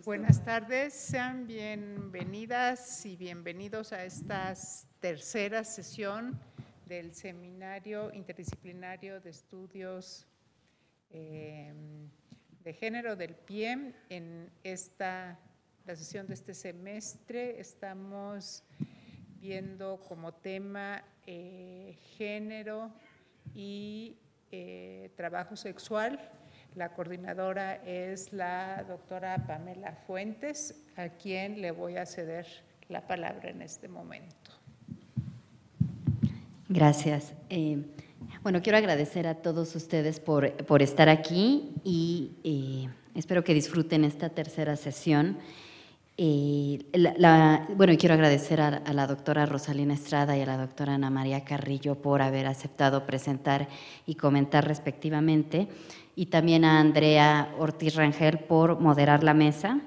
Buenas tardes, sean bienvenidas y bienvenidos a esta tercera sesión del Seminario Interdisciplinario de Estudios de Género del PIEM. En la sesión de este semestre estamos viendo como tema género y trabajo sexual. La coordinadora es la doctora Pamela Fuentes, a quien le voy a ceder la palabra en este momento. Gracias. Bueno, quiero agradecer a todos ustedes por estar aquí y espero que disfruten esta tercera sesión. Bueno, quiero agradecer a la doctora Rosalina Estrada y a la doctora Ana María Carrillo por haber aceptado presentar y comentar respectivamente, y también a Andrea Ortiz Rangel por moderar la mesa.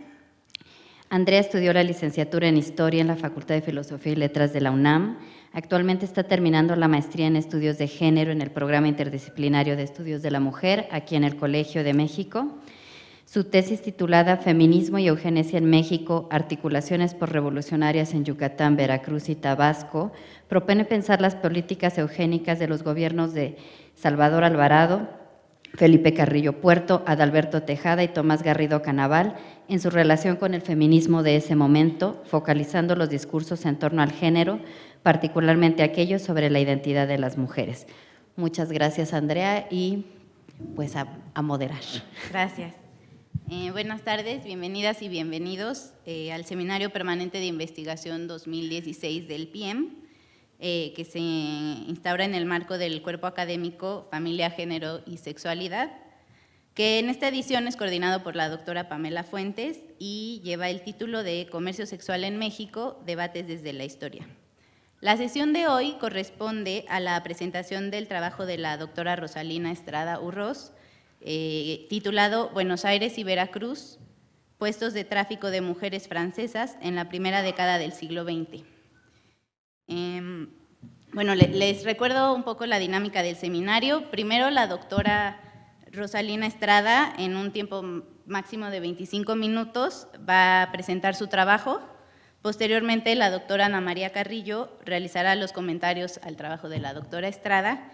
Andrea estudió la licenciatura en Historia en la Facultad de Filosofía y Letras de la UNAM. Actualmente está terminando la maestría en Estudios de Género en el Programa Interdisciplinario de Estudios de la Mujer, aquí en el Colegio de México. Su tesis titulada Feminismo y Eugenesia en México, articulaciones posrevolucionarias en Yucatán, Veracruz y Tabasco, propone pensar las políticas eugénicas de los gobiernos de Salvador Alvarado, Felipe Carrillo Puerto, Adalberto Tejada y Tomás Garrido Canaval en su relación con el feminismo de ese momento, focalizando los discursos en torno al género, particularmente aquellos sobre la identidad de las mujeres. Muchas gracias, Andrea, y pues a moderar. Gracias. Buenas tardes, bienvenidas y bienvenidos al Seminario Permanente de Investigación 2016 del PIEM, que se instaura en el marco del Cuerpo Académico Familia, Género y Sexualidad, que en esta edición es coordinado por la doctora Pamela Fuentes y lleva el título de Comercio Sexual en México, debates desde la historia. La sesión de hoy corresponde a la presentación del trabajo de la doctora Rosalina Estrada Urroz, titulado Buenos Aires y Veracruz, puestos de tráfico de mujeres francesas en la primera década del siglo XX. Bueno, les recuerdo un poco la dinámica del seminario. Primero, la doctora Rosalina Estrada, en un tiempo máximo de 25 minutos, va a presentar su trabajo. Posteriormente, la doctora Ana María Carrillo realizará los comentarios al trabajo de la doctora Estrada,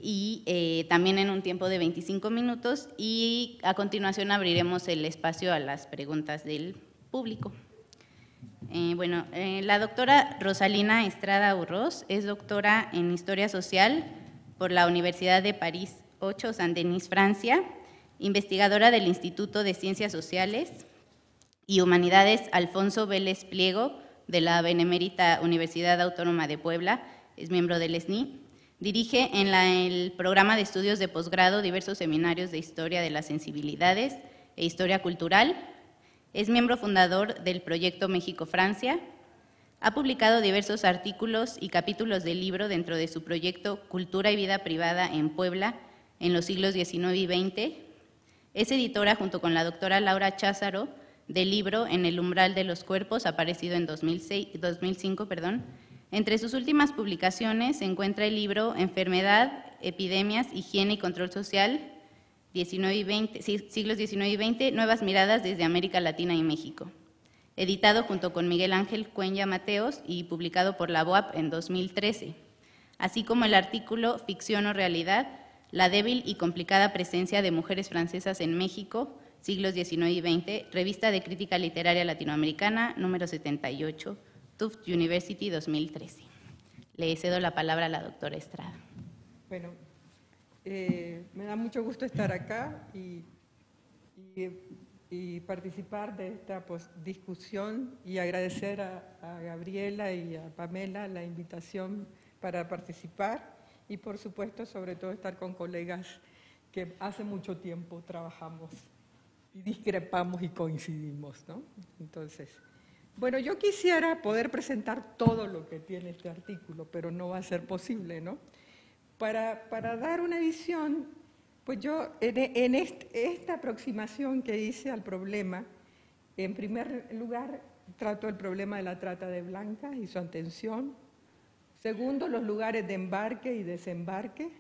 y también en un tiempo de 25 minutos, y a continuación abriremos el espacio a las preguntas del público. La doctora Rosalina Estrada Urroz es doctora en Historia Social por la Universidad de París 8, Saint-Denis, Francia, investigadora del Instituto de Ciencias Sociales y Humanidades Alfonso Vélez Pliego de la Benemérita Universidad Autónoma de Puebla, es miembro del SNI. Dirige en el programa de estudios de posgrado diversos seminarios de Historia de las Sensibilidades e Historia Cultural. Es miembro fundador del Proyecto México-Francia. Ha publicado diversos artículos y capítulos del libro dentro de su proyecto Cultura y Vida Privada en Puebla en los siglos XIX y XX. Es editora, junto con la doctora Laura Cházaro, del libro En el umbral de los cuerpos, aparecido en 2005. Entre sus últimas publicaciones se encuentra el libro Enfermedad, Epidemias, Higiene y Control Social, siglos XIX y XX, Nuevas Miradas desde América Latina y México, editado junto con Miguel Ángel Cuenya Mateos y publicado por la BOAP en 2013, así como el artículo Ficción o Realidad, la débil y complicada presencia de mujeres francesas en México, siglos XIX y XX, Revista de Crítica Literaria Latinoamericana, número 78, Tufts University, 2013. Le cedo la palabra a la doctora Estrada. Bueno, me da mucho gusto estar acá y participar de esta discusión, y agradecer a Gabriela y a Pamela la invitación para participar, y por supuesto, sobre todo, estar con colegas que hace mucho tiempo trabajamos y discrepamos y coincidimos, ¿no? Entonces, bueno, yo quisiera poder presentar todo lo que tiene este artículo, pero no va a ser posible, ¿no? Para dar una visión, pues yo en esta aproximación que hice al problema, en primer lugar trato el problema de la trata de blancas y su atención. Segundo, los lugares de embarque y desembarque.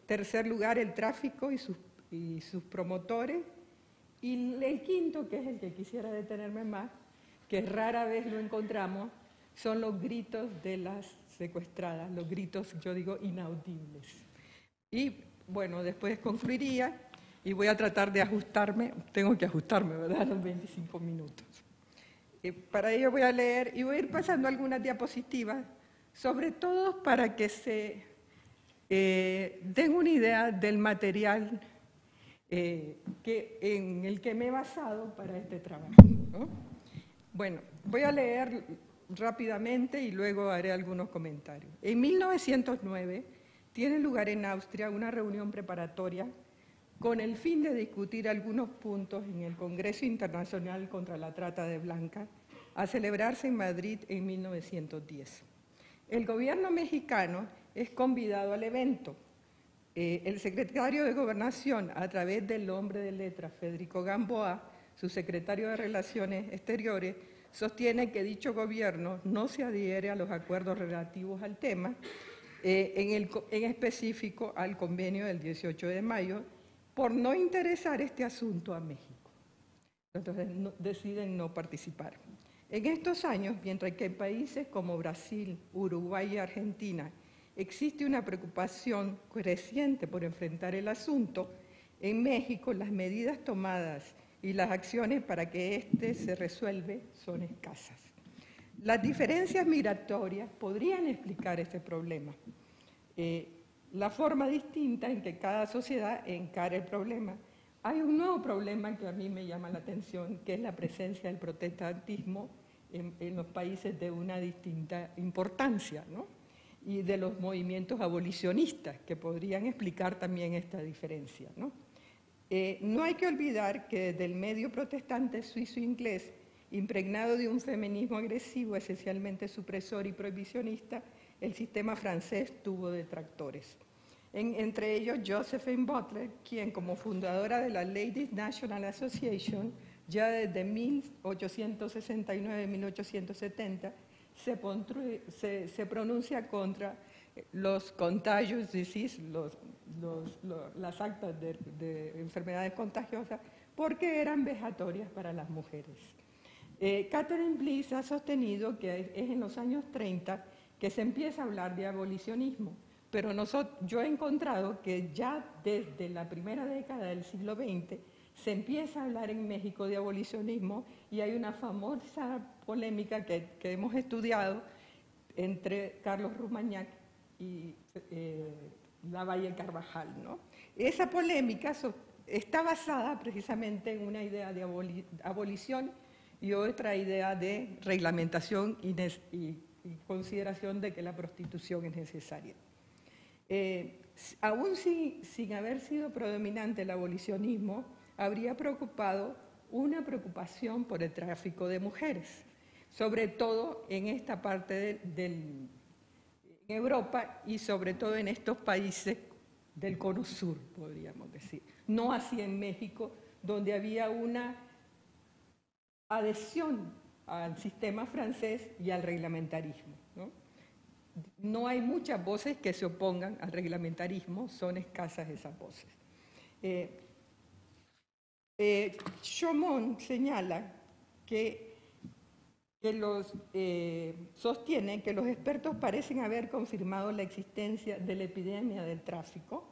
Tercer lugar, el tráfico y sus promotores. Y el quinto, que es el que quisiera detenerme más, que rara vez lo encontramos, son los gritos de las secuestradas, los gritos, yo digo, inaudibles. Y bueno, después concluiría y voy a tratar de ajustarme, tengo que ajustarme, ¿verdad?, a los 25 minutos. Para ello voy a leer y voy a ir pasando algunas diapositivas, sobre todo para que se den una idea del material en el que me he basado para este trabajo, ¿no? Bueno, voy a leer rápidamente y luego haré algunos comentarios. En 1909 tiene lugar en Austria una reunión preparatoria con el fin de discutir algunos puntos en el Congreso Internacional contra la Trata de Blancas, a celebrarse en Madrid en 1910. El gobierno mexicano es convidado al evento. El secretario de Gobernación, a través del hombre de letras Federico Gamboa, su secretario de Relaciones Exteriores, sostiene que dicho gobierno no se adhiere a los acuerdos relativos al tema, en específico al convenio del 18 de mayo, por no interesar este asunto a México. Entonces deciden no participar. En estos años, mientras que en países como Brasil, Uruguay y Argentina existe una preocupación creciente por enfrentar el asunto, en México las medidas tomadas y las acciones para que éste se resuelva son escasas. Las diferencias migratorias podrían explicar este problema. La forma distinta en que cada sociedad encara el problema. Hay un nuevo problema que a mí me llama la atención, que es la presencia del protestantismo en los países de una distinta importancia, ¿no? Y de los movimientos abolicionistas, que podrían explicar también esta diferencia, ¿no? No hay que olvidar que desde el medio protestante suizo-inglés, impregnado de un feminismo agresivo, esencialmente supresor y prohibicionista, el sistema francés tuvo detractores. Entre ellos Josephine Butler, quien como fundadora de la Ladies National Association, ya desde 1869-1870, se pronuncia contra los contagious disease, las actas de enfermedades contagiosas, porque eran vejatorias para las mujeres. Catherine Bliss ha sostenido que es en los años 30 que se empieza a hablar de abolicionismo, pero yo he encontrado que ya desde la primera década del siglo XX se empieza a hablar en México de abolicionismo y hay una famosa polémica que hemos estudiado entre Carlos Rumagnac y Lavalle Carvajal, ¿no? Esa polémica está basada precisamente en una idea de abolición y otra idea de reglamentación y consideración de que la prostitución es necesaria. Aún sin haber sido predominante el abolicionismo, habría una preocupación por el tráfico de mujeres, sobre todo en esta parte en Europa y sobre todo en estos países del Cono Sur, podríamos decir. No así en México, donde había una adhesión al sistema francés y al reglamentarismo, ¿no? No hay muchas voces que se opongan al reglamentarismo, son escasas esas voces. Chaumont señala sostiene que los expertos parecen haber confirmado la existencia de la epidemia del tráfico,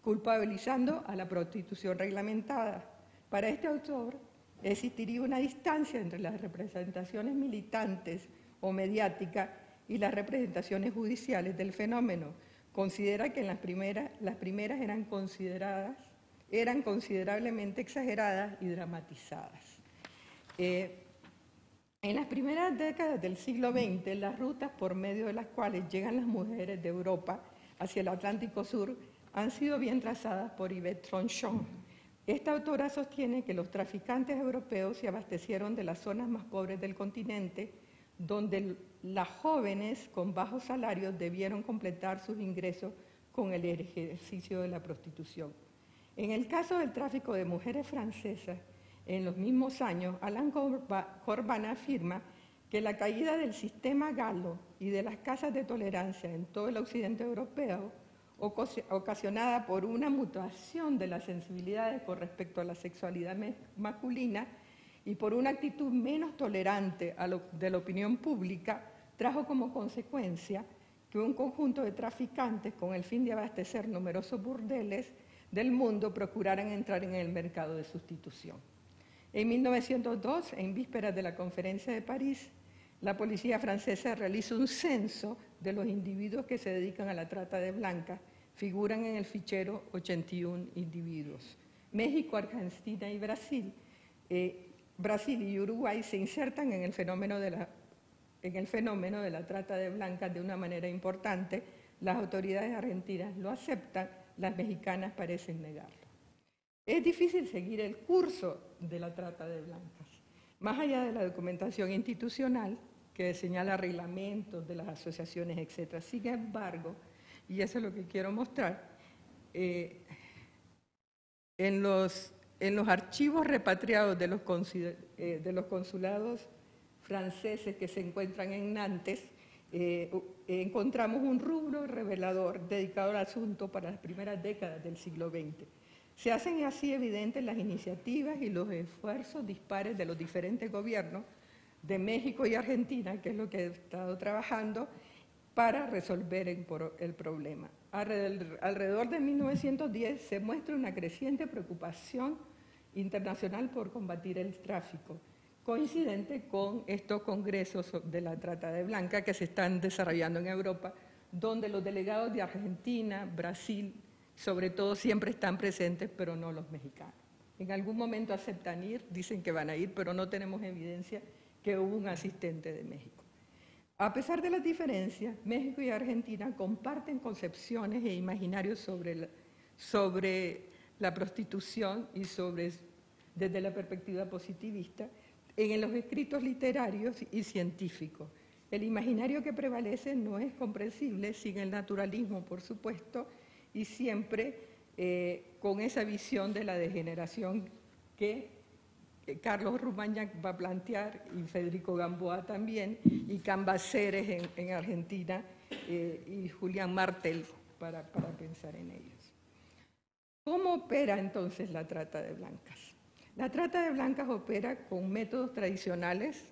culpabilizando a la prostitución reglamentada. Para este autor, existiría una distancia entre las representaciones militantes o mediáticas y las representaciones judiciales del fenómeno. Considera que las primeras eran considerablemente exageradas y dramatizadas. En las primeras décadas del siglo XX, las rutas por medio de las cuales llegan las mujeres de Europa hacia el Atlántico Sur han sido bien trazadas por Yvette Tronchon. Esta autora sostiene que los traficantes europeos se abastecieron de las zonas más pobres del continente, donde las jóvenes con bajos salarios debieron completar sus ingresos con el ejercicio de la prostitución. En el caso del tráfico de mujeres francesas, en los mismos años, Alain Corban afirma que la caída del sistema galo y de las casas de tolerancia en todo el occidente europeo ocasionada por una mutación de las sensibilidades con respecto a la sexualidad masculina y por una actitud menos tolerante de la opinión pública, trajo como consecuencia que un conjunto de traficantes, con el fin de abastecer numerosos burdeles del mundo, procuraran entrar en el mercado de sustitución. En 1902, en vísperas de la Conferencia de París, la policía francesa realiza un censo de los individuos que se dedican a la trata de blancas. Figuran en el fichero 81 individuos. México, Argentina y Brasil y Uruguay se insertan en el fenómeno de la trata de blancas de una manera importante. Las autoridades argentinas lo aceptan, las mexicanas parecen negarlo. Es difícil seguir el curso de la trata de blancas. Más allá de la documentación institucional, que señala reglamentos de las asociaciones, etc. Sin embargo, y eso es lo que quiero mostrar, en los archivos repatriados de los consulados franceses que se encuentran en Nantes, encontramos un rubro revelador dedicado al asunto para las primeras décadas del siglo XX. Se hacen así evidentes las iniciativas y los esfuerzos dispares de los diferentes gobiernos de México y Argentina, que es lo que he estado trabajando, para resolver el problema. Alrededor de 1910 se muestra una creciente preocupación internacional por combatir el tráfico, coincidente con estos congresos de la trata de blancas que se están desarrollando en Europa, donde los delegados de Argentina, Brasil, sobre todo, siempre están presentes, pero no los mexicanos. En algún momento aceptan ir, dicen que van a ir, pero no tenemos evidencia que hubo un asistente de México. A pesar de las diferencias, México y Argentina comparten concepciones e imaginarios sobre la prostitución y desde la perspectiva positivista en los escritos literarios y científicos. El imaginario que prevalece no es comprensible sin el naturalismo, por supuesto, y siempre con esa visión de la degeneración que Carlos Rumagnac va a plantear, y Federico Gamboa también, y Cambaceres en Argentina, y Julián Martel para pensar en ellos. ¿Cómo opera entonces la trata de blancas? La trata de blancas opera con métodos tradicionales.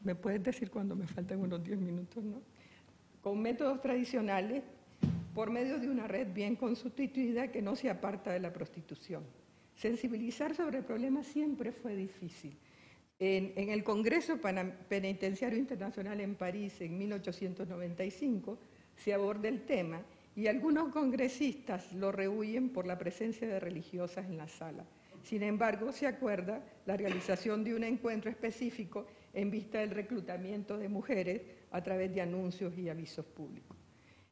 ¿Me puedes decir cuando me faltan unos 10 minutos, no? Con métodos tradicionales por medio de una red bien constituida que no se aparta de la prostitución. Sensibilizar sobre el problema siempre fue difícil. En el Congreso Penitenciario Internacional en París en 1895 se aborda el tema y algunos congresistas lo rehúyen por la presencia de religiosas en la sala. Sin embargo, se acuerda la realización de un encuentro específico en vista del reclutamiento de mujeres a través de anuncios y avisos públicos.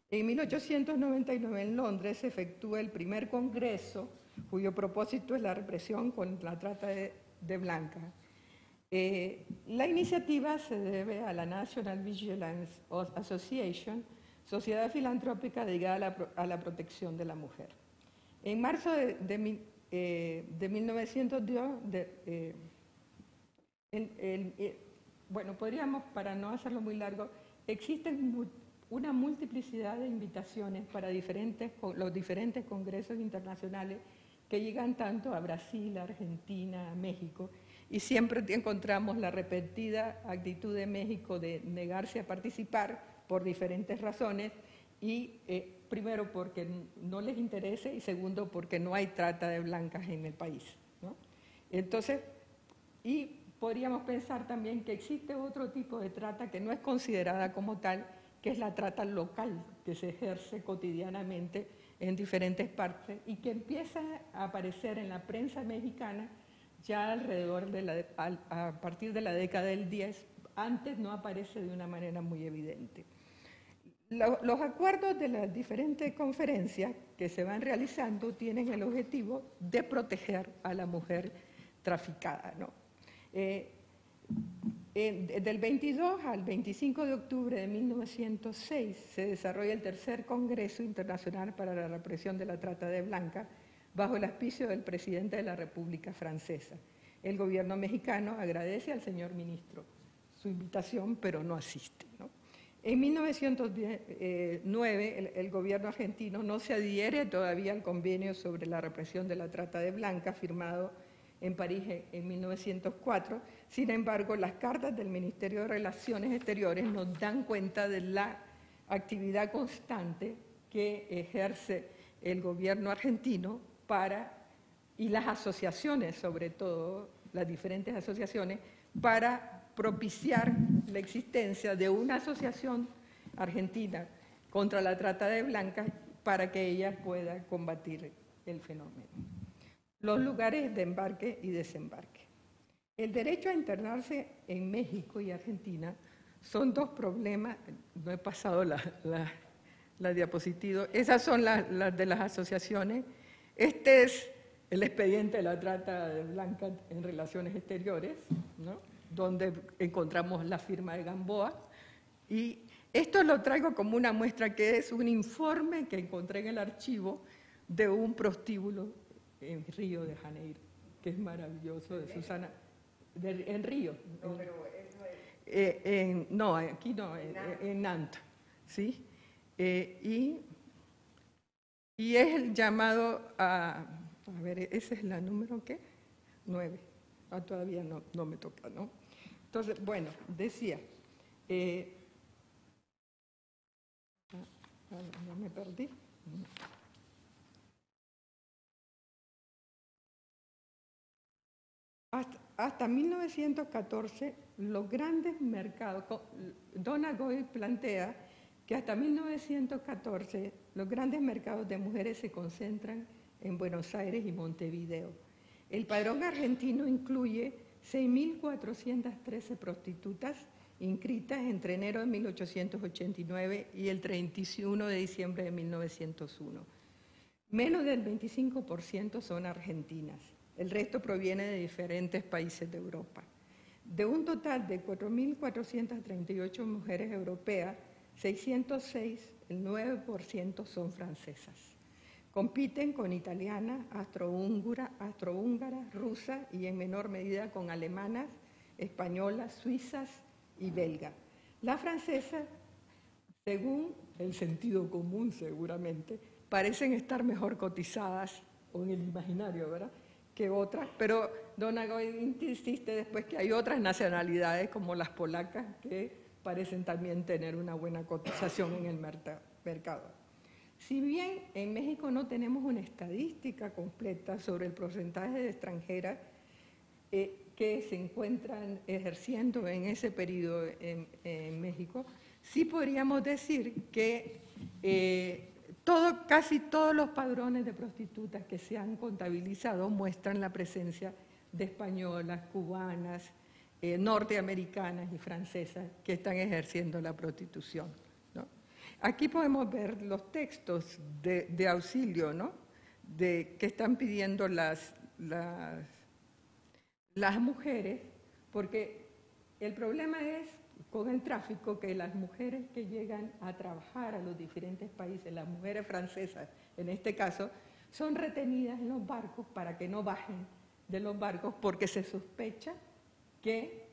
En 1899 en Londres se efectúa el primer congreso cuyo propósito es la represión contra la trata de blancas. La iniciativa se debe a la National Vigilance Association, sociedad filantrópica dedicada a la protección de la mujer. En marzo de 1902, bueno, podríamos, para no hacerlo muy largo, existen una multiplicidad de invitaciones para los diferentes congresos internacionales que llegan tanto a Brasil, a Argentina, a México, y siempre encontramos la repetida actitud de México de negarse a participar por diferentes razones, y primero porque no les interesa y segundo porque no hay trata de blancas en el país, ¿no? Entonces, y podríamos pensar también que existe otro tipo de trata que no es considerada como tal, que es la trata local que se ejerce cotidianamente en diferentes partes y que empieza a aparecer en la prensa mexicana ya alrededor a partir de la década del 10, antes no aparece de una manera muy evidente. Los acuerdos de las diferentes conferencias que se van realizando tienen el objetivo de proteger a la mujer traficada, ¿no? Del 22 al 25 de octubre de 1906 se desarrolla el tercer Congreso Internacional para la Represión de la Trata de Blancas bajo el auspicio del presidente de la República Francesa. El gobierno mexicano agradece al señor ministro su invitación, pero no asiste, ¿no? En 1909, el gobierno argentino no se adhiere todavía al convenio sobre la represión de la trata de blancas, firmado en París en 1904. Sin embargo, las cartas del Ministerio de Relaciones Exteriores nos dan cuenta de la actividad constante que ejerce el gobierno argentino y las asociaciones, sobre todo, las diferentes asociaciones, para propiciar la existencia de una asociación argentina contra la trata de blancas para que ella pueda combatir el fenómeno. Los lugares de embarque y desembarque. El derecho a internarse en México y Argentina son dos problemas. No he pasado la diapositiva. Esas son las de las asociaciones. Este es el expediente de la trata de blancas en relaciones exteriores, ¿no?, donde encontramos la firma de Gamboa. Y esto lo traigo como una muestra, que es un informe que encontré en el archivo de un prostíbulo en Río de Janeiro, que es maravilloso, de Susana, en Río. No, pero eso es... no, aquí no, en Nantes, ¿sí? Y es el llamado a ver, ¿ese es la número qué? 9. Todavía no me toca, ¿no? Entonces, bueno, decía, no me perdí. Hasta 1914, los grandes mercados, Donegal plantea que hasta 1914 los grandes mercados de mujeres se concentran en Buenos Aires y Montevideo. El padrón argentino incluye 6.413 prostitutas inscritas entre enero de 1889 y el 31 de diciembre de 1901. Menos del 25% son argentinas. El resto proviene de diferentes países de Europa. De un total de 4.438 mujeres europeas, 606, el 9% son francesas. Compiten con italianas, austrohúngaras, rusas y en menor medida con alemanas, españolas, suizas y belgas. Las francesas, según el sentido común seguramente, parecen estar mejor cotizadas, o en el imaginario, ¿verdad?, que otras, pero Donegal insiste después que hay otras nacionalidades como las polacas que parecen también tener una buena cotización en el mercado. Si bien en México no tenemos una estadística completa sobre el porcentaje de extranjeras que se encuentran ejerciendo en ese periodo en México, sí podríamos decir que casi todos los padrones de prostitutas que se han contabilizado muestran la presencia de españolas, cubanas, norteamericanas y francesas que están ejerciendo la prostitución, ¿no? Aquí podemos ver los textos de auxilio, ¿no?, que están pidiendo las mujeres, porque el problema es con el tráfico que las mujeres que llegan a trabajar a los diferentes países, las mujeres francesas en este caso, son retenidas en los barcos para que no bajen de los barcos porque se sospecha que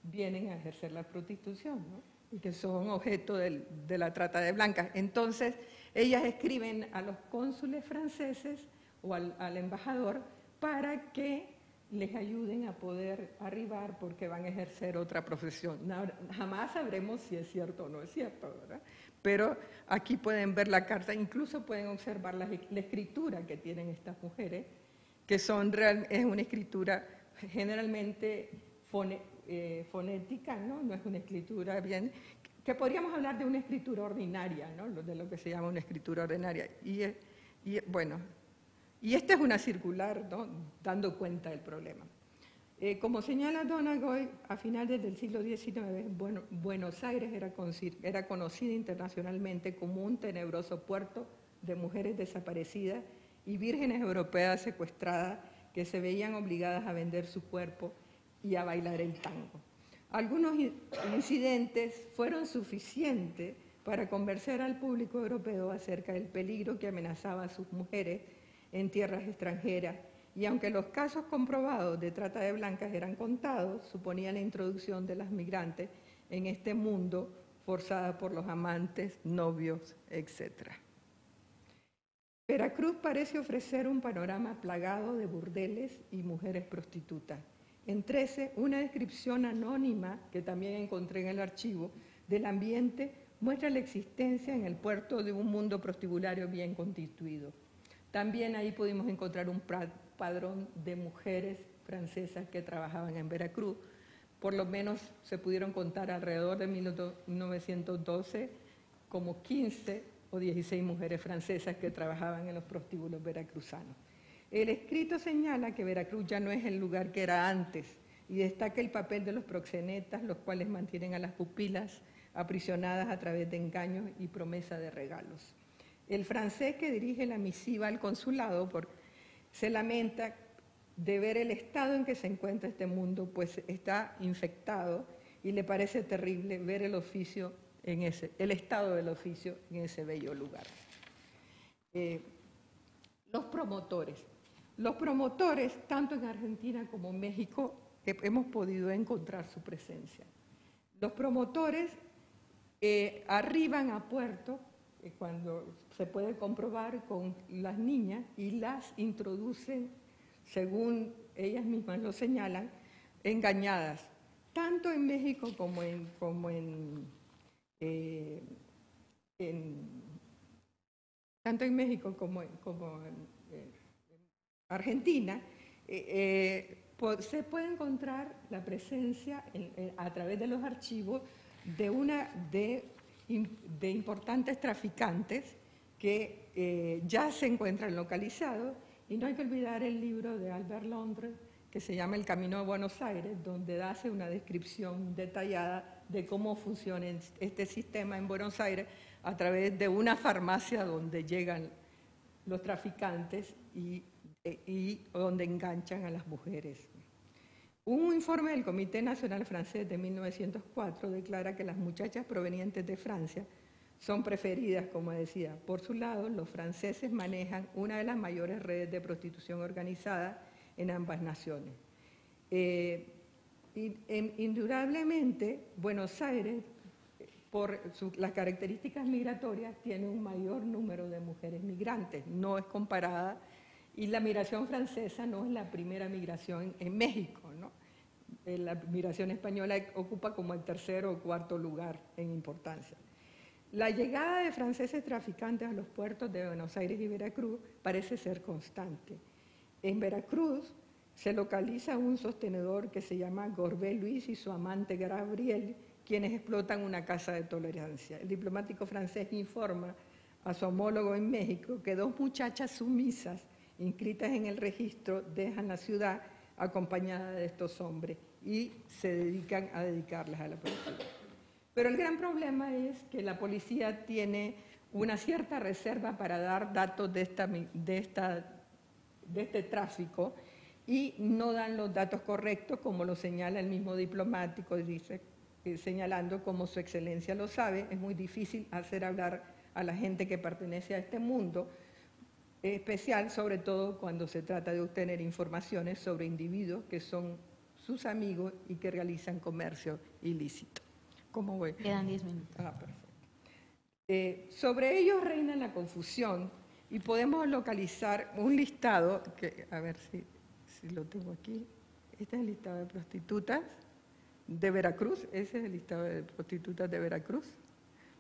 vienen a ejercer la prostitución, ¿no?, y que son objeto de la trata de blancas. Entonces, ellas escriben a los cónsules franceses o al embajador para que les ayuden a poder arribar porque van a ejercer otra profesión. Jamás sabremos si es cierto o no es cierto, ¿verdad? Pero aquí pueden ver la carta, incluso pueden observar la escritura que tienen estas mujeres, que es una escritura generalmente fonética, ¿no? No es una escritura bien, que podríamos hablar de una escritura ordinaria, ¿no?, de lo que se llama una escritura ordinaria. Bueno, y esta es una circular, ¿no?, dando cuenta del problema. Como señala Donegal, a finales del siglo XIX, Buenos Aires era conocida internacionalmente como un tenebroso puerto de mujeres desaparecidas y vírgenes europeas secuestradas que se veían obligadas a vender su cuerpo y a bailar el tango. Algunos incidentes fueron suficientes para convencer al público europeo acerca del peligro que amenazaba a sus mujeres en tierras extranjeras, y aunque los casos comprobados de trata de blancas eran contados, suponía la introducción de las migrantes en este mundo forzada por los amantes, novios, etc. Veracruz parece ofrecer un panorama plagado de burdeles y mujeres prostitutas. En 13, una descripción anónima, que también encontré en el archivo, del ambiente muestra la existencia en el puerto de un mundo prostibulario bien constituido. También ahí pudimos encontrar un padrón de mujeres francesas que trabajaban en Veracruz. Por lo menos se pudieron contar alrededor de 1912 como 15 o 16 mujeres francesas que trabajaban en los prostíbulos veracruzanos. El escrito señala que Veracruz ya no es el lugar que era antes y destaca el papel de los proxenetas, los cuales mantienen a las pupilas aprisionadas a través de engaños y promesa de regalos. El francés que dirige la misiva al consulado se lamenta de ver el estado en que se encuentra este mundo, pues está infectado y le parece terrible ver el estado del oficio en ese bello lugar. Los promotores, tanto en Argentina como en México, hemos podido encontrar su presencia. Los promotores arriban a puerto, cuando se puede comprobar, con las niñas y las introducen, según ellas mismas lo señalan, engañadas, tanto en México como en Argentina. Se puede encontrar la presencia a través de los archivos de importantes traficantes que ya se encuentran localizados, y no hay que olvidar el libro de Albert Londres que se llama El Camino de Buenos Aires, donde hace una descripción detallada de cómo funciona este sistema en Buenos Aires a través de una farmacia donde llegan los traficantes y donde enganchan a las mujeres. Un informe del Comité Nacional Francés de 1904 declara que las muchachas provenientes de Francia son preferidas, como decía. Por su lado, los franceses manejan una de las mayores redes de prostitución organizada en ambas naciones. Indudablemente, Buenos Aires, por las características migratorias, tiene un mayor número de mujeres migrantes, no es comparada, y la migración francesa no es la primera migración en México, ¿no? La migración española ocupa como el tercer o cuarto lugar en importancia. La llegada de franceses traficantes a los puertos de Buenos Aires y Veracruz parece ser constante. En Veracruz se localiza un sostenedor que se llama Gorbet Luis y su amante Gabriel, quienes explotan una casa de tolerancia. El diplomático francés informa a su homólogo en México que 2 muchachas sumisas inscritas en el registro dejan la ciudad acompañadas de estos hombres y se dedican a dedicarlas a la policía. Pero el gran problema es que la policía tiene una cierta reserva para dar datos de este tráfico y no dan los datos correctos, como lo señala el mismo diplomático, dice, señalando como su excelencia lo sabe, es muy difícil hacer hablar a la gente que pertenece a este mundo, especial sobre todo cuando se trata de obtener informaciones sobre individuos que son sus amigos y que realizan comercio ilícito. ¿Cómo voy? Quedan 10 minutos. Perfecto. Sobre ellos reina la confusión y podemos localizar un listado, que, a ver si lo tengo aquí. Este es el listado de prostitutas de Veracruz, ese es el listado de prostitutas de Veracruz,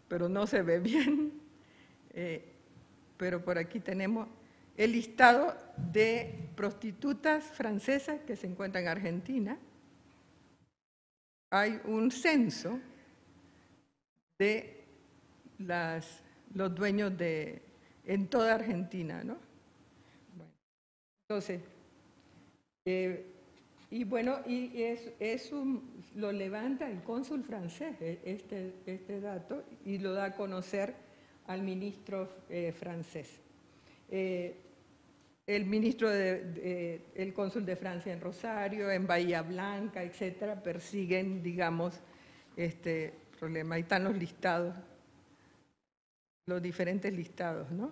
pero no se ve bien. Pero por aquí tenemos el listado de prostitutas francesas que se encuentran en Argentina. Hay un censo de los dueños en toda Argentina, ¿no? Bueno, entonces, lo levanta el cónsul francés, este dato, y lo da a conocer al ministro francés. El ministro, el cónsul de Francia en Rosario, en Bahía Blanca, etcétera, persiguen, digamos, este problema. Ahí están los listados, los diferentes listados, ¿no?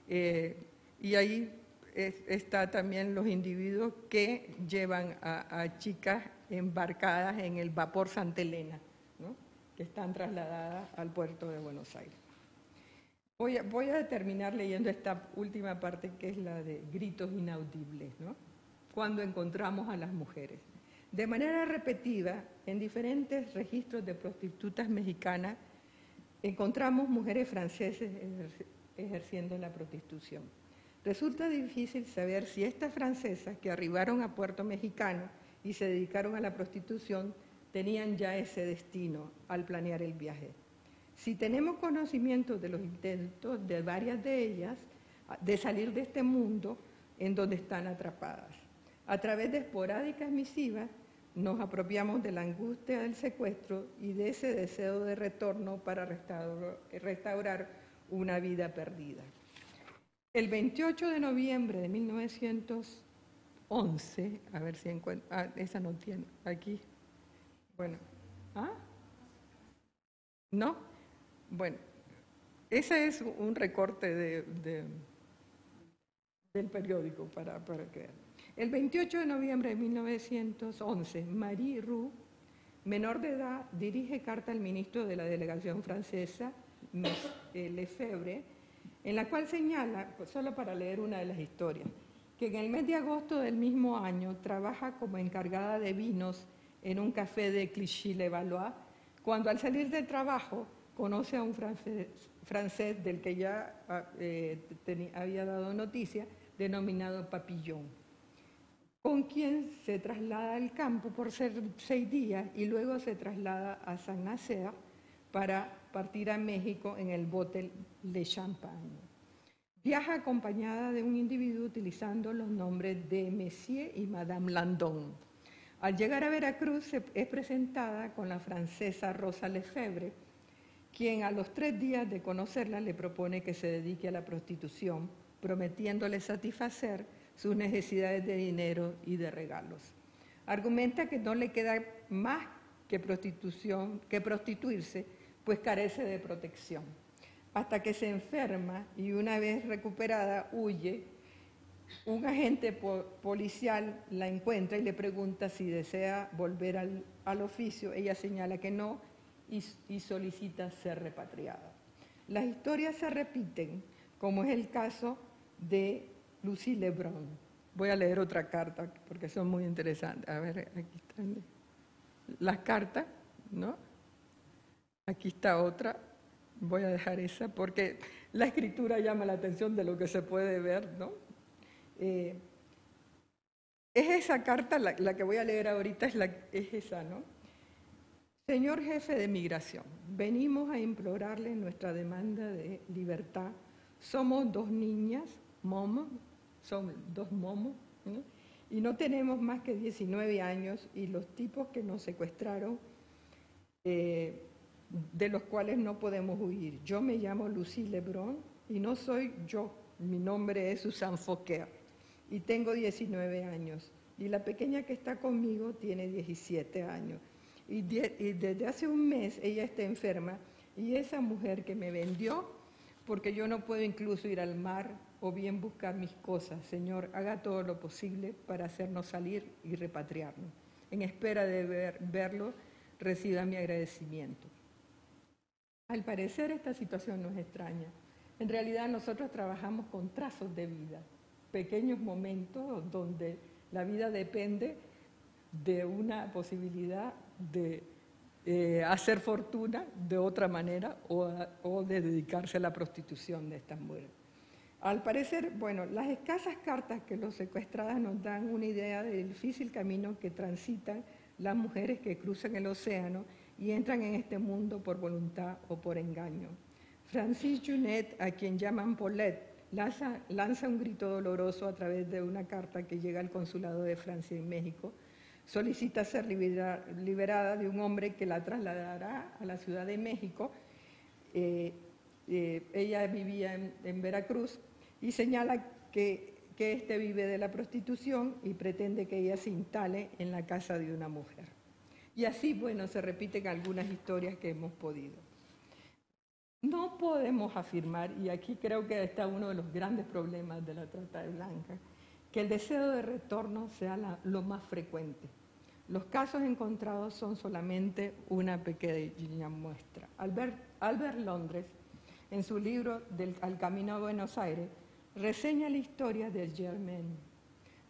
Y ahí está también los individuos que llevan a chicas embarcadas en el vapor Santa Elena, ¿no? que están trasladadas al puerto de Buenos Aires. Voy a terminar leyendo esta última parte, que es la de gritos inaudibles, ¿no? Cuando encontramos a las mujeres. De manera repetida, en diferentes registros de prostitutas mexicanas, encontramos mujeres francesas ejerciendo la prostitución. Resulta difícil saber si estas francesas que arribaron a Puerto Mexicano y se dedicaron a la prostitución tenían ya ese destino al planear el viaje. Si tenemos conocimiento de los intentos de varias de ellas de salir de este mundo en donde están atrapadas. A través de esporádicas misivas nos apropiamos de la angustia del secuestro y de ese deseo de retorno para restaurar una vida perdida. El 28 de noviembre de 1911, a ver si encuentro, esa no tiene, aquí, bueno, ¿no? Bueno, ese es un recorte del periódico para que vean. El 28 de noviembre de 1911, Marie Roux, menor de edad, dirige carta al ministro de la delegación francesa, Lefebvre, en la cual señala, solo para leer una de las historias, que en el mes de agosto del mismo año trabaja como encargada de vinos en un café de Clichy-le-Valois, cuando al salir del trabajo conoce a un francés del que ya había dado noticia, denominado Papillon, con quien se traslada al campo por 6 días y luego se traslada a Saint-Nazaire para partir a México en el bote Le Champagne. Viaja acompañada de un individuo utilizando los nombres de Monsieur y Madame Landon. Al llegar a Veracruz es presentada con la francesa Rosa Lefebvre, quien a los 3 días de conocerla le propone que se dedique a la prostitución, prometiéndole satisfacer sus necesidades de dinero y de regalos. Argumenta que no le queda más que prostituirse, pues carece de protección. Hasta que se enferma y una vez recuperada huye, un agente policial la encuentra y le pregunta si desea volver al oficio. Ella señala que no y solicita ser repatriada. Las historias se repiten, como es el caso de Lucie Lebrun. Voy a leer otra carta porque son muy interesantes. A ver, aquí están las cartas, ¿no? Aquí está otra. Voy a dejar esa porque la escritura llama la atención de lo que se puede ver, ¿no? Es esa carta, la que voy a leer ahorita es esa, ¿no? Señor jefe de migración, venimos a implorarle nuestra demanda de libertad. Somos 2 niñas, son 2 momos, ¿no? Y no tenemos más que 19 años y los tipos que nos secuestraron, de los cuales no podemos huir. Yo me llamo Lucie Lebrun y no soy yo, mi nombre es Suzanne Fauquer y tengo 19 años. Y la pequeña que está conmigo tiene 17 años. Y desde hace un mes ella está enferma y esa mujer que me vendió, porque yo no puedo incluso ir al mar o bien buscar mis cosas. Señor, haga todo lo posible para hacernos salir y repatriarnos. En espera de verlo, reciba mi agradecimiento. Al parecer esta situación no es extraña. En realidad nosotros trabajamos con trazos de vida, pequeños momentos donde la vida depende de una posibilidad de hacer fortuna de otra manera o de dedicarse a la prostitución de estas mujeres. Al parecer, bueno, las escasas cartas que los secuestradas nos dan una idea del difícil camino que transitan las mujeres que cruzan el océano y entran en este mundo por voluntad o por engaño. Francis Junet, a quien llaman Paulette, lanza un grito doloroso a través de una carta que llega al consulado de Francia en México. Solicita ser liberada de un hombre que la trasladará a la Ciudad de México. Ella vivía en Veracruz y señala que éste vive de la prostitución y pretende que ella se instale en la casa de una mujer. Y así, bueno, se repiten algunas historias que hemos podido. No podemos afirmar, y aquí creo que está uno de los grandes problemas de la trata de blancas, que el deseo de retorno sea lo más frecuente. Los casos encontrados son solamente una pequeña muestra. Albert Londres, en su libro Al camino a Buenos Aires, reseña la historia de Germaine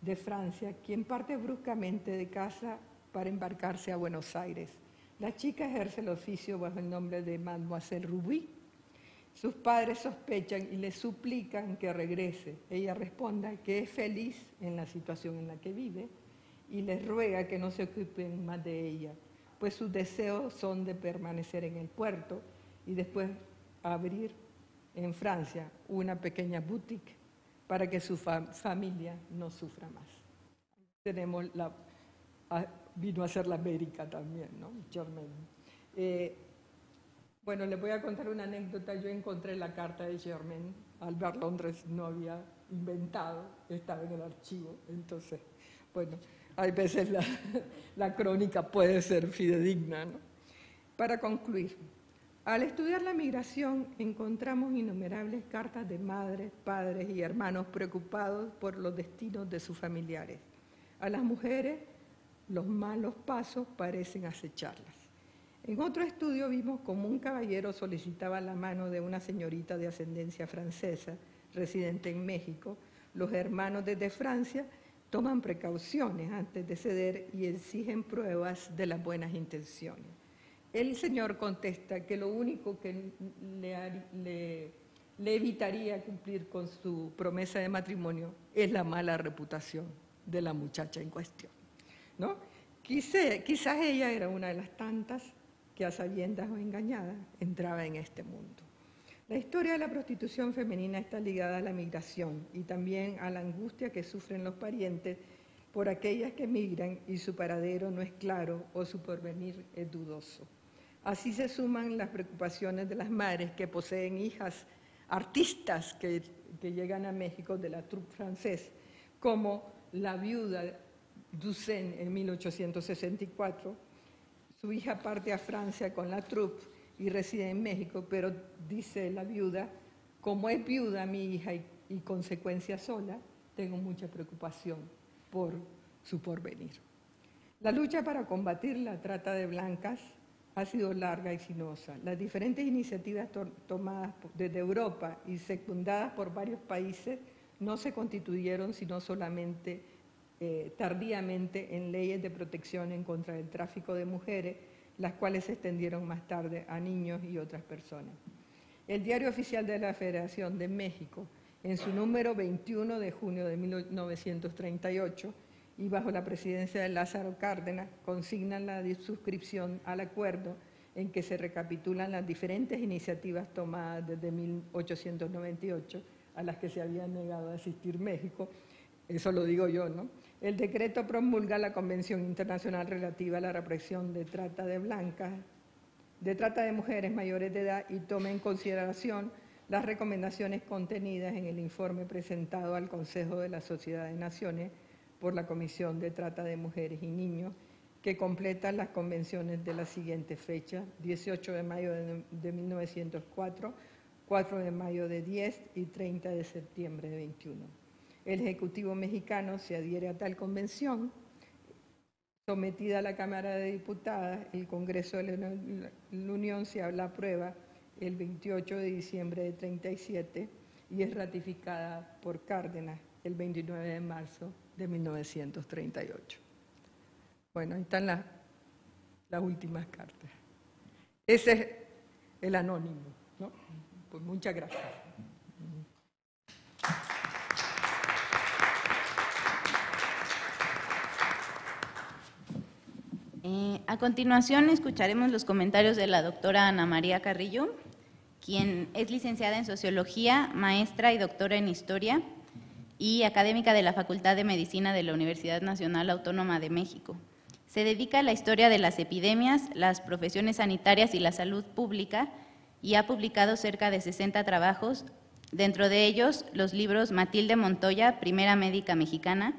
de Francia, quien parte bruscamente de casa para embarcarse a Buenos Aires. La chica ejerce el oficio bajo el nombre de Mademoiselle Ruby. Sus padres sospechan y le suplican que regrese. Ella responde que es feliz en la situación en la que vive y les ruega que no se ocupen más de ella, pues sus deseos son de permanecer en el puerto y después abrir en Francia una pequeña boutique para que su familia no sufra más. Tenemos vino a ser la América también, ¿no? Germaine. Bueno, les voy a contar una anécdota. Yo encontré la carta de Germaine. Albert Londres no había inventado, estaba en el archivo. Entonces, bueno, hay veces la crónica puede ser fidedigna, ¿no? Para concluir, al estudiar la migración encontramos innumerables cartas de madres, padres y hermanos preocupados por los destinos de sus familiares. A las mujeres, los malos pasos parecen acecharlas. En otro estudio vimos cómo un caballero solicitaba la mano de una señorita de ascendencia francesa, residente en México. Los hermanos desde Francia toman precauciones antes de ceder y exigen pruebas de las buenas intenciones. El señor contesta que lo único que le evitaría cumplir con su promesa de matrimonio es la mala reputación de la muchacha en cuestión, ¿no? Quizás ella era una de las tantas que a sabiendas o engañadas entraba en este mundo. La historia de la prostitución femenina está ligada a la migración y también a la angustia que sufren los parientes por aquellas que migran y su paradero no es claro o su porvenir es dudoso. Así se suman las preocupaciones de las madres que poseen hijas artistas que llegan a México de la troupe francesa, como la viuda Dussen en 1864. Su hija parte a Francia con la troupe y reside en México, pero dice la viuda, como es viuda mi hija y consecuencia sola, tengo mucha preocupación por su porvenir. La lucha para combatir la trata de blancas ha sido larga y sinuosa. Las diferentes iniciativas tomadas desde Europa y secundadas por varios países no se constituyeron sino solamente tardíamente en leyes de protección en contra del tráfico de mujeres, las cuales se extendieron más tarde a niños y otras personas. El Diario Oficial de la Federación de México, en su número 21 de junio de 1938, y bajo la presidencia de Lázaro Cárdenas, consignan la suscripción al acuerdo en que se recapitulan las diferentes iniciativas tomadas desde 1898 a las que se había negado a asistir México. Eso lo digo yo, ¿no? El decreto promulga la Convención Internacional relativa a la represión de trata de blancas, de trata de mujeres mayores de edad y toma en consideración las recomendaciones contenidas en el informe presentado al Consejo de la Sociedad de Naciones por la Comisión de Trata de Mujeres y Niños, que completa las convenciones de la siguiente fecha: 18 de mayo de 1904, 4 de mayo de 10 y 30 de septiembre de 21. El Ejecutivo mexicano se adhiere a tal convención, sometida a la Cámara de Diputados. El Congreso de la Unión se aprueba el 28 de diciembre de 37 y es ratificada por Cárdenas el 29 de marzo de 1938. Bueno, ahí están las últimas cartas. Ese es el anónimo, ¿no? Pues muchas gracias. A continuación escucharemos los comentarios de la doctora Ana María Carrillo, quien es licenciada en Sociología, maestra y doctora en Historia y académica de la Facultad de Medicina de la Universidad Nacional Autónoma de México. Se dedica a la historia de las epidemias, las profesiones sanitarias y la salud pública y ha publicado cerca de 60 trabajos, dentro de ellos los libros Matilde Montoya, Primera Médica Mexicana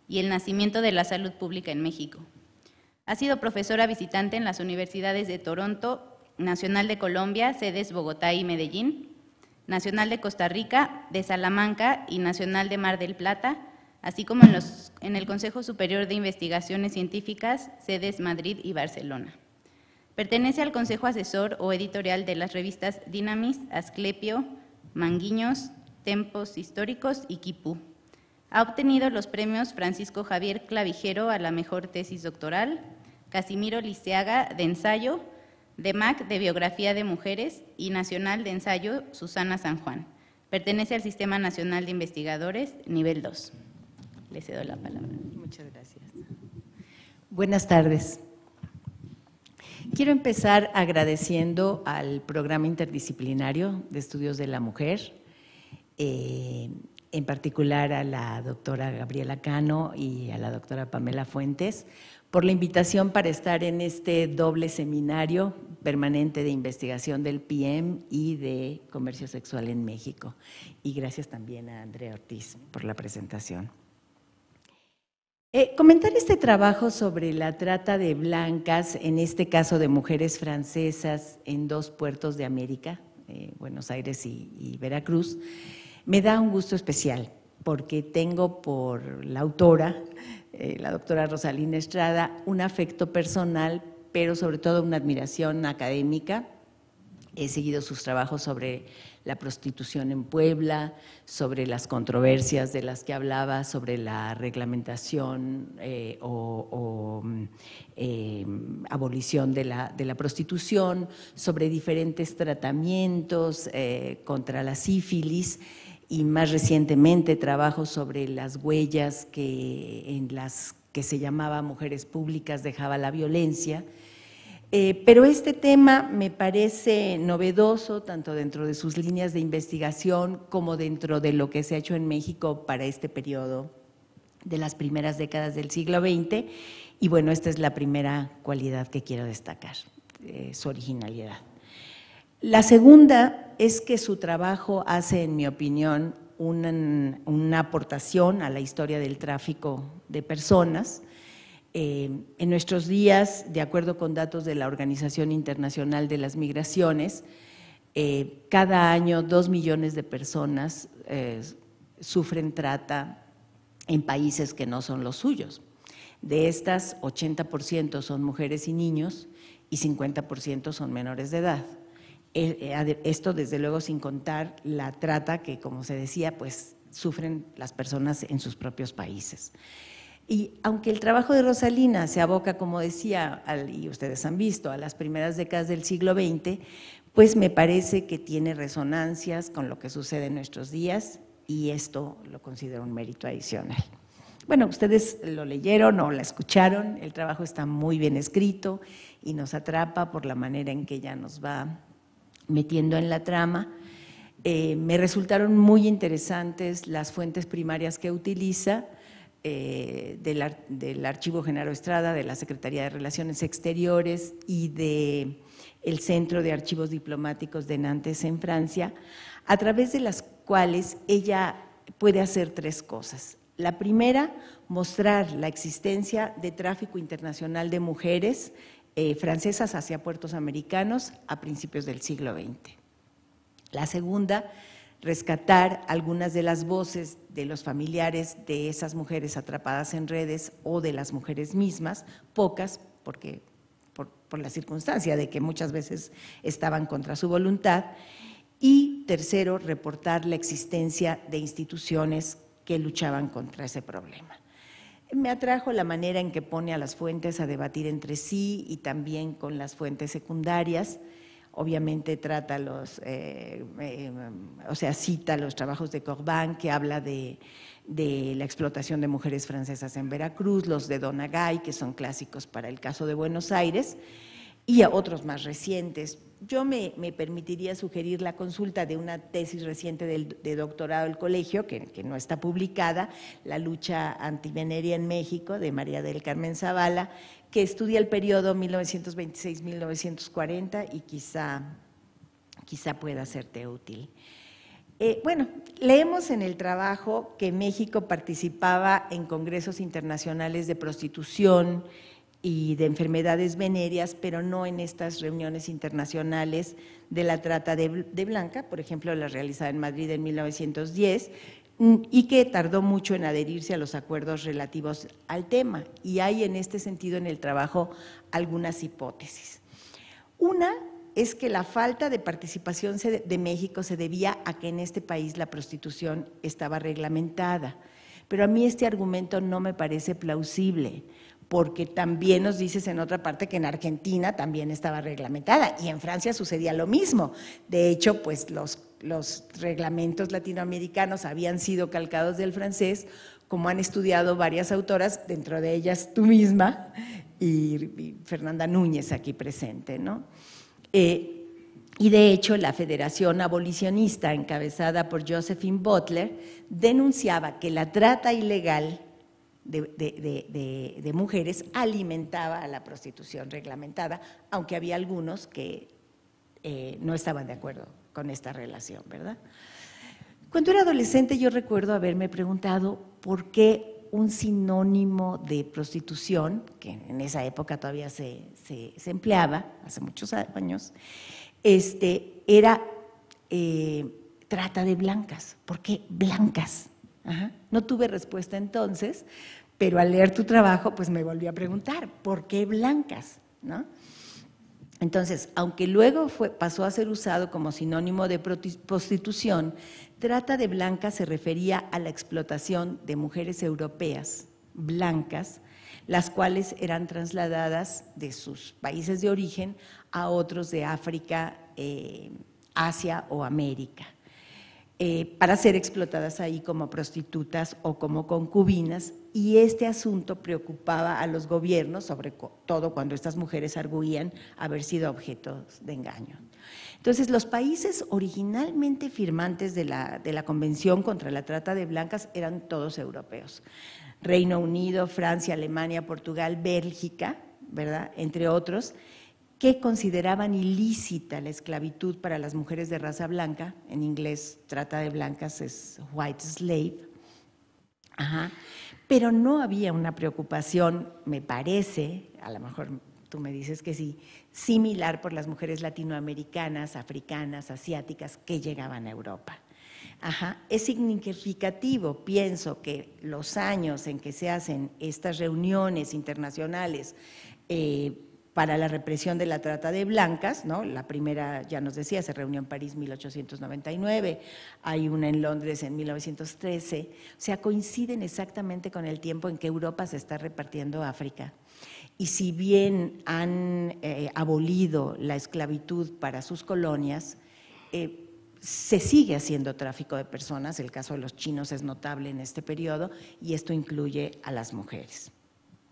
y El nacimiento de la salud pública en México. Ha sido profesora visitante en las universidades de Toronto, Nacional de Colombia, sedes Bogotá y Medellín, Nacional de Costa Rica, de Salamanca y Nacional de Mar del Plata, así como en el Consejo Superior de Investigaciones Científicas, sedes Madrid y Barcelona. Pertenece al Consejo Asesor o Editorial de las revistas Dinamis, Asclepio, Manguiños, Tempos Históricos y Quipú. Ha obtenido los premios Francisco Javier Clavijero a la mejor tesis doctoral, Casimiro Liceaga de ensayo, DEMAC de biografía de mujeres y Nacional de ensayo Susana San Juan. Pertenece al Sistema Nacional de Investigadores, nivel 2. Le cedo la palabra. Muchas gracias. Buenas tardes. Quiero empezar agradeciendo al Programa Interdisciplinario de Estudios de la Mujer, en particular a la doctora Gabriela Cano y a la doctora Pamela Fuentes, por la invitación para estar en este doble seminario permanente de investigación del PIEM y de comercio sexual en México. Y gracias también a Andrea Ortiz por la presentación. Comentar este trabajo sobre la trata de blancas, en este caso de mujeres francesas en 2 puertos de América, Buenos Aires y Veracruz, me da un gusto especial porque tengo por la autora, la doctora Rosalina Estrada, un afecto personal, pero sobre todo una admiración académica. He seguido sus trabajos sobre la prostitución en Puebla, sobre las controversias de las que hablaba, sobre la reglamentación abolición de la prostitución, sobre diferentes tratamientos contra la sífilis y más recientemente trabajo sobre las huellas en las que se llamaba Mujeres Públicas dejaba la violencia. Pero este tema me parece novedoso, tanto dentro de sus líneas de investigación como dentro de lo que se ha hecho en México para este periodo de las primeras décadas del siglo XX. Y bueno, esta es la primera cualidad que quiero destacar, su originalidad. La segunda es que su trabajo hace, en mi opinión, una aportación a la historia del tráfico de personas. En nuestros días, de acuerdo con datos de la Organización Internacional de las Migraciones, cada año 2 millones de personas sufren trata en países que no son los suyos. De estas, 80% son mujeres y niños y 50% son menores de edad. Esto, desde luego, sin contar la trata que, como se decía, pues sufren las personas en sus propios países. Y aunque el trabajo de Rosalina se aboca, como decía, y ustedes han visto, a las primeras décadas del siglo XX, pues me parece que tiene resonancias con lo que sucede en nuestros días y esto lo considero un mérito adicional. Bueno, ustedes lo leyeron o la escucharon, el trabajo está muy bien escrito y nos atrapa por la manera en que ella nos va metiendo en la trama. Me resultaron muy interesantes las fuentes primarias que utiliza, del Archivo Genaro Estrada, de la Secretaría de Relaciones Exteriores y del Centro de Archivos Diplomáticos de Nantes en Francia, a través de las cuales ella puede hacer 3 cosas. La primera, mostrar la existencia de tráfico internacional de mujeres francesas hacia puertos americanos a principios del siglo XX. La segunda, rescatar algunas de las voces de los familiares de esas mujeres atrapadas en redes o de las mujeres mismas, pocas, porque por la circunstancia de que muchas veces estaban contra su voluntad. Y tercero, reportar la existencia de instituciones que luchaban contra ese problema. Me atrajo la manera en que pone a las fuentes a debatir entre sí y también con las fuentes secundarias. Obviamente trata cita los trabajos de Corbin, que habla de la explotación de mujeres francesas en Veracruz, los de Donagay, que son clásicos para el caso de Buenos Aires, y a otros más recientes. Yo me permitiría sugerir la consulta de una tesis reciente de doctorado del colegio, que no está publicada, La lucha antiveneria en México, de María del Carmen Zavala, que estudia el periodo 1926-1940 y quizá pueda serte útil. Bueno, leemos en el trabajo que México participaba en congresos internacionales de prostitución y de enfermedades venéreas, pero no en estas reuniones internacionales de la trata de blanca, por ejemplo, la realizada en Madrid en 1910, y que tardó mucho en adherirse a los acuerdos relativos al tema. Y hay en este sentido en el trabajo algunas hipótesis. Una es que la falta de participación de México se debía a que en este país la prostitución estaba reglamentada. Pero a mí este argumento no me parece plausible, porque también nos dices en otra parte que en Argentina también estaba reglamentada y en Francia sucedía lo mismo. De hecho, pues los reglamentos latinoamericanos habían sido calcados del francés, como han estudiado varias autoras, dentro de ellas tú misma y Fernanda Núñez aquí presente, ¿no? Y de hecho la Federación Abolicionista, encabezada por Josephine Butler, denunciaba que la trata ilegal de mujeres alimentaba a la prostitución reglamentada, aunque había algunos que no estaban de acuerdo con esta relación, ¿verdad? Cuando era adolescente yo recuerdo haberme preguntado por qué un sinónimo de prostitución, que en esa época todavía se empleaba, hace muchos años, era trata de blancas. ¿Por qué blancas? Ajá. No tuve respuesta entonces, pero al leer tu trabajo pues me volví a preguntar, ¿por qué blancas? ¿No? Entonces, aunque luego pasó a ser usado como sinónimo de prostitución, trata de blancas se refería a la explotación de mujeres europeas blancas, las cuales eran trasladadas de sus países de origen a otros de África, Asia o América, para ser explotadas ahí como prostitutas o como concubinas, y este asunto preocupaba a los gobiernos, sobre todo cuando estas mujeres arguían haber sido objetos de engaño. Entonces, los países originalmente firmantes de la Convención contra la Trata de Blancas eran todos europeos: Reino Unido, Francia, Alemania, Portugal, Bélgica, ¿verdad?, entre otros, que consideraban ilícita la esclavitud para las mujeres de raza blanca. En inglés, trata de blancas es white slave. Ajá. Pero no había una preocupación, me parece, a lo mejor tú me dices que sí, similar por las mujeres latinoamericanas, africanas, asiáticas que llegaban a Europa. Ajá. Es significativo, pienso, que los años en que se hacen estas reuniones internacionales para la represión de la trata de blancas, ¿no? La primera, ya nos decía, se reunió en París en 1899, hay una en Londres en 1913, o sea, coinciden exactamente con el tiempo en que Europa se está repartiendo África. Y si bien han abolido la esclavitud para sus colonias, se sigue haciendo tráfico de personas. El caso de los chinos es notable en este periodo, y esto incluye a las mujeres.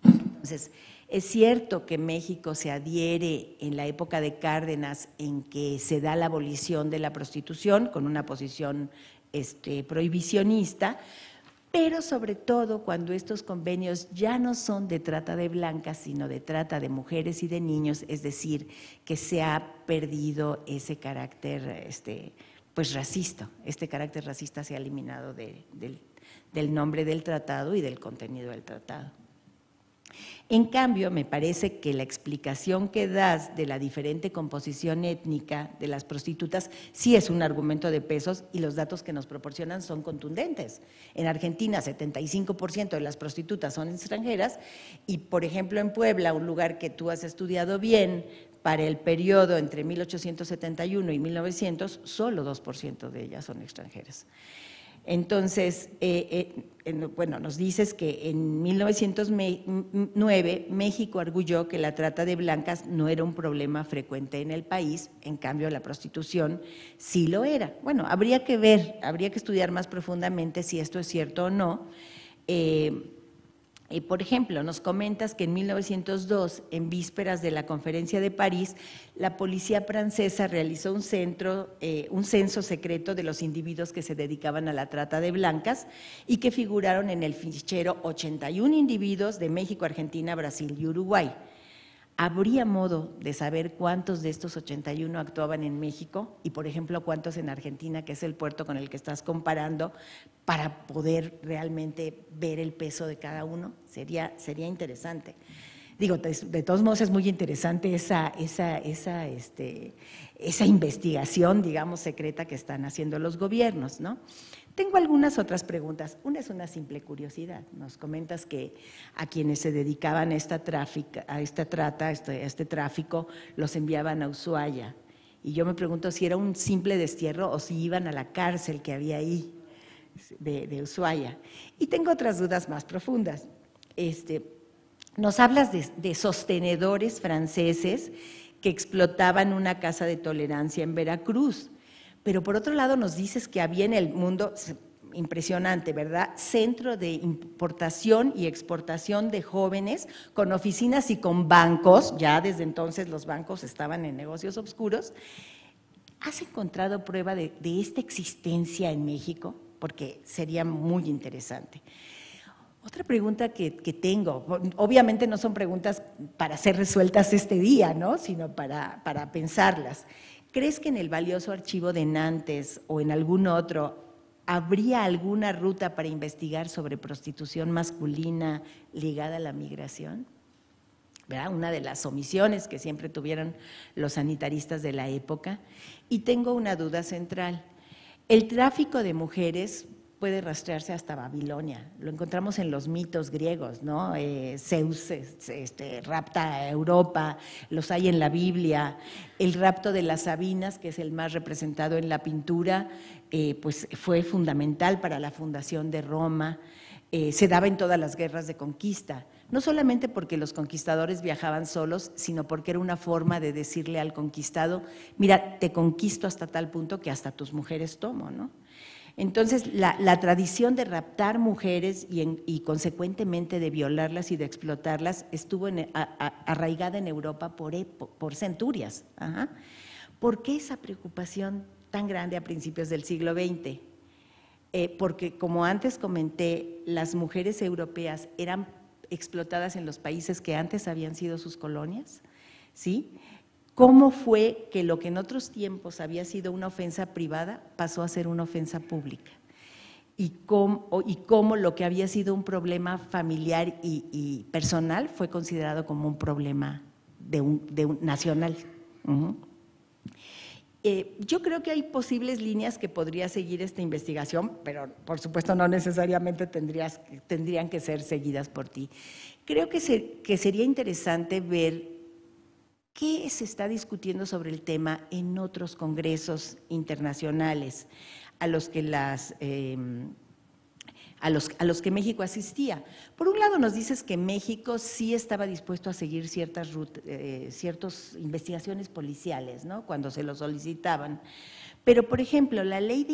Entonces, es cierto que México se adhiere en la época de Cárdenas, en que se da la abolición de la prostitución con una posición prohibicionista, pero sobre todo cuando estos convenios ya no son de trata de blancas, sino de trata de mujeres y de niños, es decir, que se ha perdido ese carácter pues racista. Este carácter racista se ha eliminado del nombre del tratado y del contenido del tratado. En cambio, me parece que la explicación que das de la diferente composición étnica de las prostitutas sí es un argumento de pesos, y los datos que nos proporcionan son contundentes. En Argentina, 75% de las prostitutas son extranjeras, y por ejemplo en Puebla, un lugar que tú has estudiado bien, para el periodo entre 1871 y 1900, solo 2% de ellas son extranjeras. Entonces, bueno, nos dices que en 1909 México arguyó que la trata de blancas no era un problema frecuente en el país, en cambio la prostitución sí lo era. Bueno, habría que ver, habría que estudiar más profundamente si esto es cierto o no. Por ejemplo, nos comentas que en 1902, en vísperas de la Conferencia de París, la policía francesa realizó un censo secreto de los individuos que se dedicaban a la trata de blancas, y que figuraron en el fichero 81 individuos de México, Argentina, Brasil y Uruguay. ¿Habría modo de saber cuántos de estos 81 actuaban en México y, por ejemplo, cuántos en Argentina, que es el puerto con el que estás comparando, para poder realmente ver el peso de cada uno? Sería interesante. Digo, de todos modos es muy interesante esa investigación, digamos, secreta que están haciendo los gobiernos, ¿no? Tengo algunas otras preguntas. Una es una simple curiosidad. Nos comentas que a quienes se dedicaban a este tráfico, los enviaban a Ushuaia. Y yo me pregunto si era un simple destierro o si iban a la cárcel que había ahí de Ushuaia. Y tengo otras dudas más profundas. Nos hablas de sostenedores franceses que explotaban una casa de tolerancia en Veracruz, pero por otro lado nos dices que había en el mundo, impresionante, ¿verdad?, centro de importación y exportación de jóvenes con oficinas y con bancos, ya desde entonces los bancos estaban en negocios oscuros. ¿Has encontrado prueba de esta existencia en México? Porque sería muy interesante. Otra pregunta que tengo, obviamente no son preguntas para ser resueltas este día, ¿no?, sino para pensarlas. ¿Crees que en el valioso archivo de Nantes o en algún otro habría alguna ruta para investigar sobre prostitución masculina ligada a la migración? ¿Verdad? Una de las omisiones que siempre tuvieron los sanitaristas de la época. Y tengo una duda central. El tráfico de mujeres puede rastrearse hasta Babilonia, lo encontramos en los mitos griegos, ¿no? Zeus rapta a Europa, los hay en la Biblia, el rapto de las Sabinas, que es el más representado en la pintura, pues fue fundamental para la fundación de Roma, se daba en todas las guerras de conquista, no solamente porque los conquistadores viajaban solos, sino porque era una forma de decirle al conquistado, mira, te conquisto hasta tal punto que hasta tus mujeres tomo, ¿no? Entonces, la tradición de raptar mujeres y consecuentemente de violarlas y de explotarlas estuvo arraigada en Europa por centurias. Ajá. ¿Por qué esa preocupación tan grande a principios del siglo XX? Porque, como antes comenté, las mujeres europeas eran explotadas en los países que antes habían sido sus colonias, ¿sí? ¿Cómo fue que lo que en otros tiempos había sido una ofensa privada pasó a ser una ofensa pública? Y cómo lo que había sido un problema familiar y personal fue considerado como un problema nacional. Yo creo que hay posibles líneas que podría seguir esta investigación, pero por supuesto no necesariamente tendrían que ser seguidas por ti. Creo que sería interesante ver ¿qué se está discutiendo sobre el tema en otros congresos internacionales a los que México asistía? Por un lado nos dices que México sí estaba dispuesto a seguir ciertas investigaciones policiales, ¿no?, cuando se lo solicitaban, pero por ejemplo la Ley de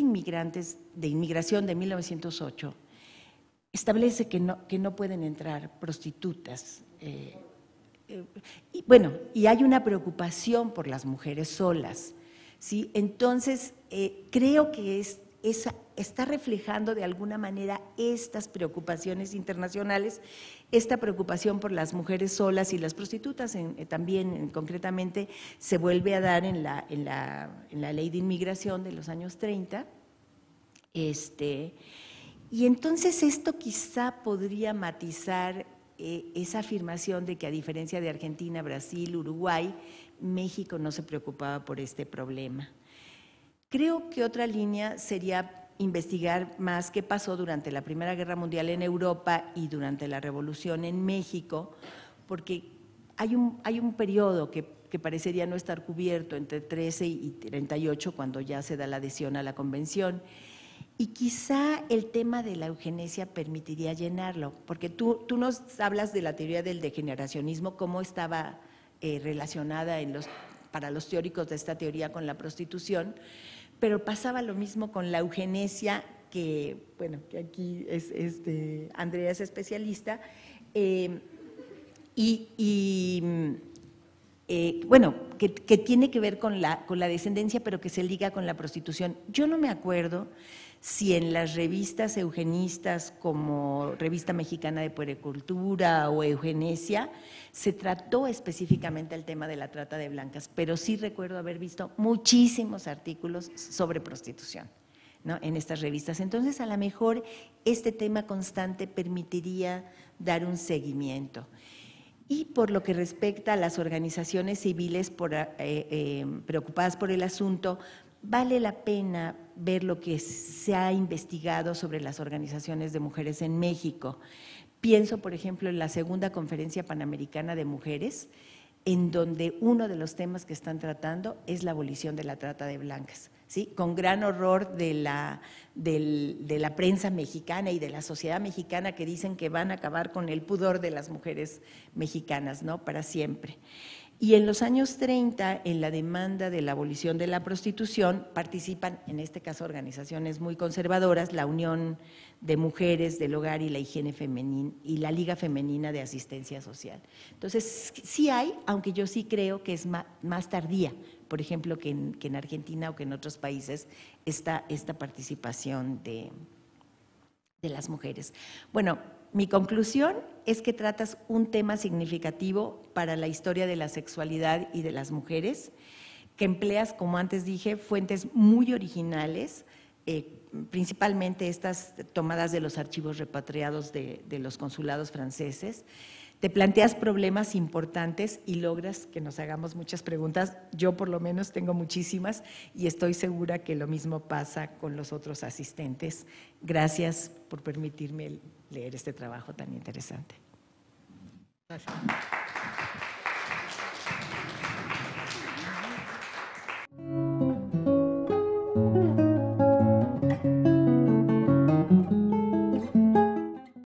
Inmigración de 1908 establece que no pueden entrar prostitutas. Y hay una preocupación por las mujeres solas, ¿sí? Entonces, creo que está reflejando de alguna manera estas preocupaciones internacionales, esta preocupación por las mujeres solas y las prostitutas también concretamente se vuelve a dar en la Ley de Inmigración de los años 30. Y entonces esto quizá podría matizar esa afirmación de que a diferencia de Argentina, Brasil, Uruguay, México no se preocupaba por este problema. Creo que otra línea sería investigar más qué pasó durante la Primera Guerra Mundial en Europa y durante la Revolución en México, porque hay un periodo que parecería no estar cubierto entre 13 y 38, cuando ya se da la adhesión a la Convención. Y quizá el tema de la eugenesia permitiría llenarlo, porque tú nos hablas de la teoría del degeneracionismo, cómo estaba relacionada para los teóricos de esta teoría con la prostitución, pero pasaba lo mismo con la eugenesia, que aquí Andrea es especialista, que tiene que ver con la descendencia, pero que se liga con la prostitución. Yo no me acuerdo si en las revistas eugenistas como Revista Mexicana de Puericultura o Eugenesia se trató específicamente el tema de la trata de blancas, pero sí recuerdo haber visto muchísimos artículos sobre prostitución, ¿no?, en estas revistas. Entonces, a lo mejor este tema constante permitiría dar un seguimiento. Y por lo que respecta a las organizaciones civiles preocupadas por el asunto, vale la pena ver lo que se ha investigado sobre las organizaciones de mujeres en México. Pienso, por ejemplo, en la segunda Conferencia Panamericana de Mujeres, en donde uno de los temas que están tratando es la abolición de la trata de blancas, ¿sí? Con gran horror de la prensa mexicana y de la sociedad mexicana, que dicen que van a acabar con el pudor de las mujeres mexicanas, ¿no? Para siempre. Y en los años 30, en la demanda de la abolición de la prostitución, participan, en este caso, organizaciones muy conservadoras, la Unión de Mujeres del Hogar y la Higiene Femenina y la Liga Femenina de Asistencia Social. Entonces, sí hay, aunque yo sí creo que es más tardía, por ejemplo, que en Argentina o que en otros países, esta participación de las mujeres. Bueno, mi conclusión es que tratas un tema significativo para la historia de la sexualidad y de las mujeres, que empleas, como antes dije, fuentes muy originales, principalmente estas tomadas de los archivos repatriados de los consulados franceses. Te planteas problemas importantes y logras que nos hagamos muchas preguntas. Yo por lo menos tengo muchísimas y estoy segura que lo mismo pasa con los otros asistentes. Gracias por permitirme leer este trabajo tan interesante. Gracias.